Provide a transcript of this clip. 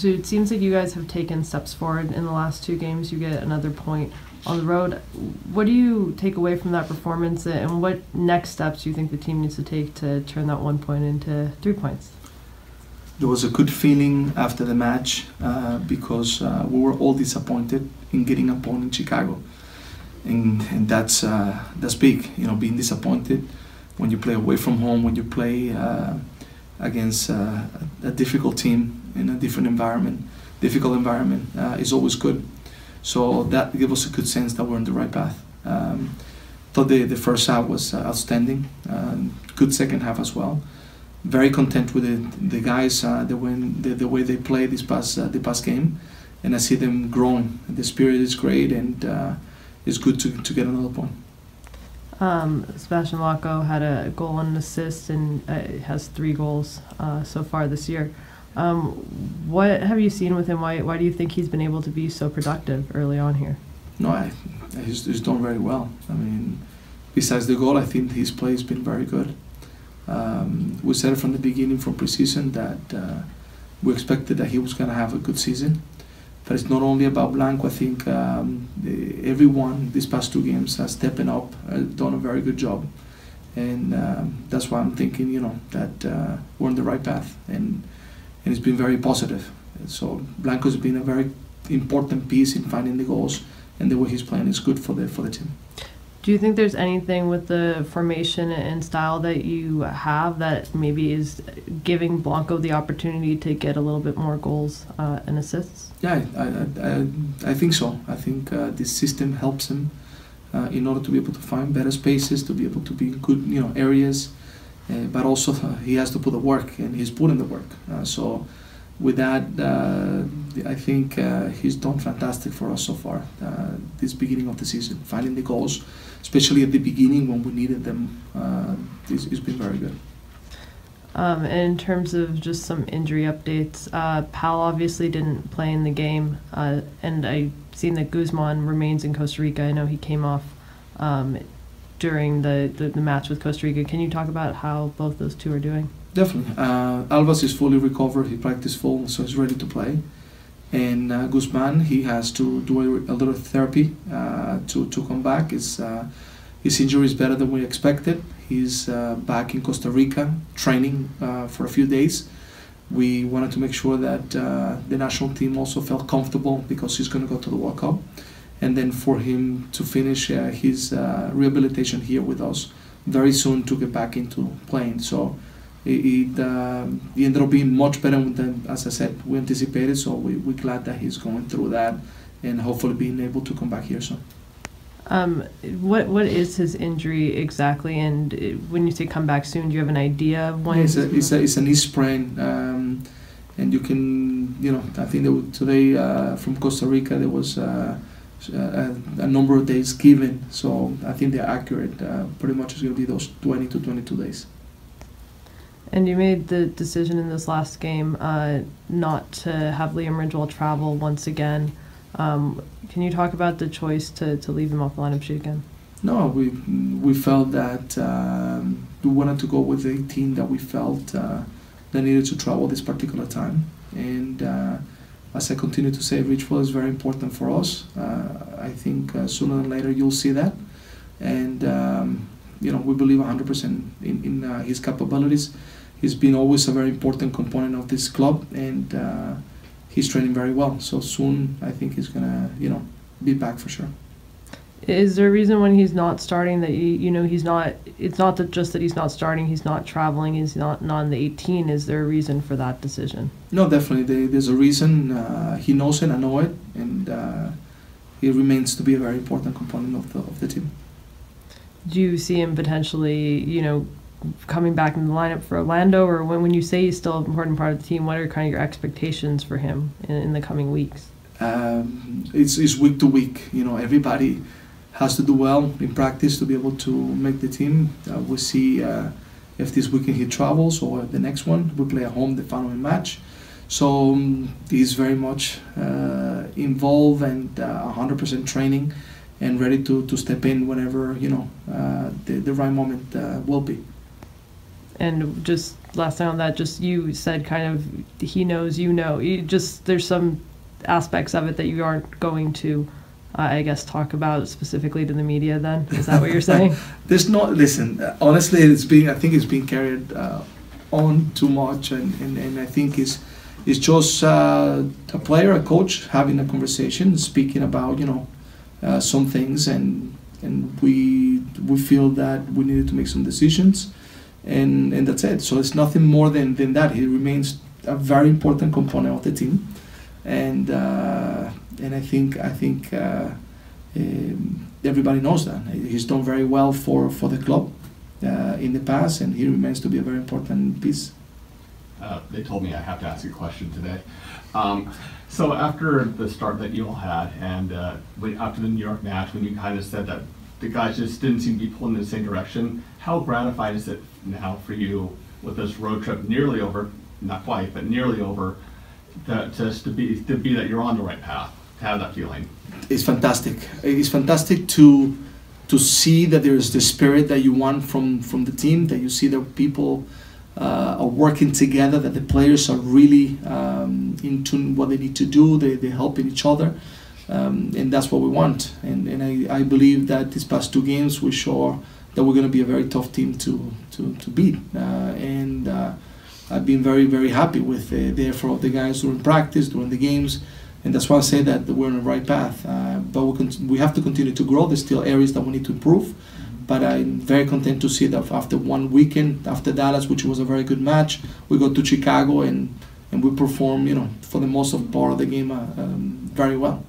So it seems like you guys have taken steps forward in the last 2 games. You get another point on the road. What do you take away from that performance, and what next steps do you think the team needs to take to turn that 1 point into 3 points? There was a good feeling after the match because we were all disappointed in getting a point in Chicago, and that's big. You know, being disappointed when you play away from home, when you play against a difficult team in a difficult environment, is always good. So that gave us a good sense that we're on the right path. Thought the first half was outstanding. Good second half as well. Very content with the guys, the way they play the past game, and I see them growing. The spirit is great, and it's good to get another point. Sebastian Lacco had a goal and an assist, and has 3 goals so far this year. What have you seen with him? Why do you think he's been able to be so productive early on here? No, he's done very well. I mean, besides the goal, I think his play has been very good. We said from the beginning, from preseason, that we expected that he was going to have a good season. But it's not only about Blanco. I think everyone these past 2 games has stepping up, done a very good job. And that's why I'm thinking, that we're on the right path. And it's been very positive. So Blanco's been a very important piece in finding the goals, and the way he's playing is good for the team. Do you think there's anything with the formation and style that you have that maybe is giving Blanco the opportunity to get a little bit more goals and assists? Yeah, I think so. I think this system helps him in order to be able to find better spaces, to be able to be in good areas. But also he has to put the work, and he's put in the work. So with that, I think he's done fantastic for us so far this beginning of the season. Finding the goals, especially at the beginning when we needed them, it's been very good. And in terms of just some injury updates, Pal obviously didn't play in the game, and I've seen that Guzman remains in Costa Rica. I know he came off during the match with Costa Rica. Can you talk about how both those 2 are doing? Definitely. Alvas is fully recovered. He practiced full, so he's ready to play. And Guzman, he has to do a little therapy to come back. His injury is better than we expected. He's back in Costa Rica training for a few days. We wanted to make sure that the national team also felt comfortable because he's going to go to the World Cup. And then for him to finish his rehabilitation here with us very soon to get back into playing. So he ended up being much better than, as I said, we anticipated. So we're glad that he's going through that and hopefully being able to come back here soon. What is his injury exactly? And when you say come back soon, do you have an idea of when? It's a knee sprain. And you can, I think that today from Costa Rica there was a number of days given, so I think they're accurate. Pretty much it's going to be those 20 to 22 days. And you made the decision in this last game not to have Liam Ridgewell travel once again. Can you talk about the choice to leave him off the lineup sheet again? No, we felt that we wanted to go with a team that we felt that needed to travel this particular time. And as I continue to say, Ridgewell is very important for us. I think sooner than later you'll see that. And we believe 100% in his capabilities. He's been always a very important component of this club, and he's training very well. So soon I think he's gonna be back for sure. Is there a reason when he's not starting that he's not? It's not just that he's not starting. He's not traveling. He's not on the 18. Is there a reason for that decision? No, definitely. There's a reason. He knows it. I know it, and he remains to be a very important component of the team. Do you see him potentially, coming back in the lineup for Orlando, or when you say he's still an important part of the team, what are kind of your expectations for him in the coming weeks? It's week to week. Everybody has to do well in practice to be able to make the team. We'll see if this weekend he travels or the next one. We play at home the following match. So he's very much involved and 100% training and ready to step in whenever the right moment will be. And just last thing on that, just you said kind of he knows, you know, there's some aspects of it that you aren't going to, I guess, talk about specifically to the media then? Is that what you're saying? There's not, listen, honestly, I think it's being carried on too much, and I think it's just a player, a coach having a conversation, speaking about, you know, some things, and we feel that we needed to make some decisions, and that's it. So it's nothing more than that. He remains a very important component of the team, and I think everybody knows that. He's done very well for the club in the past, and he remains to be a very important piece. They told me I have to ask you a question today. So after the start that you all had, and after the New York match, when you kind of said that the guys just didn't seem to be pulling in the same direction, how gratifying is it now for you with this road trip nearly over, not quite, but nearly over, to be that you're on the right path, to have that feeling? It's fantastic. It's fantastic to see that there is the spirit that you want from the team, that you see that people are working together, that the players are really in tune what they need to do, they're helping each other, and that's what we want. And I believe that these past two games we show that we're going to be a very tough team to beat. And I've been very, very happy with the effort of the guys during practice, during the games, and that's why I say that we're on the right path. But we have to continue to grow. There's still areas that we need to improve. But I'm very content to see that after one weekend, after Dallas, which was a very good match, we go to Chicago and we perform, you know, for the most part of the game very well.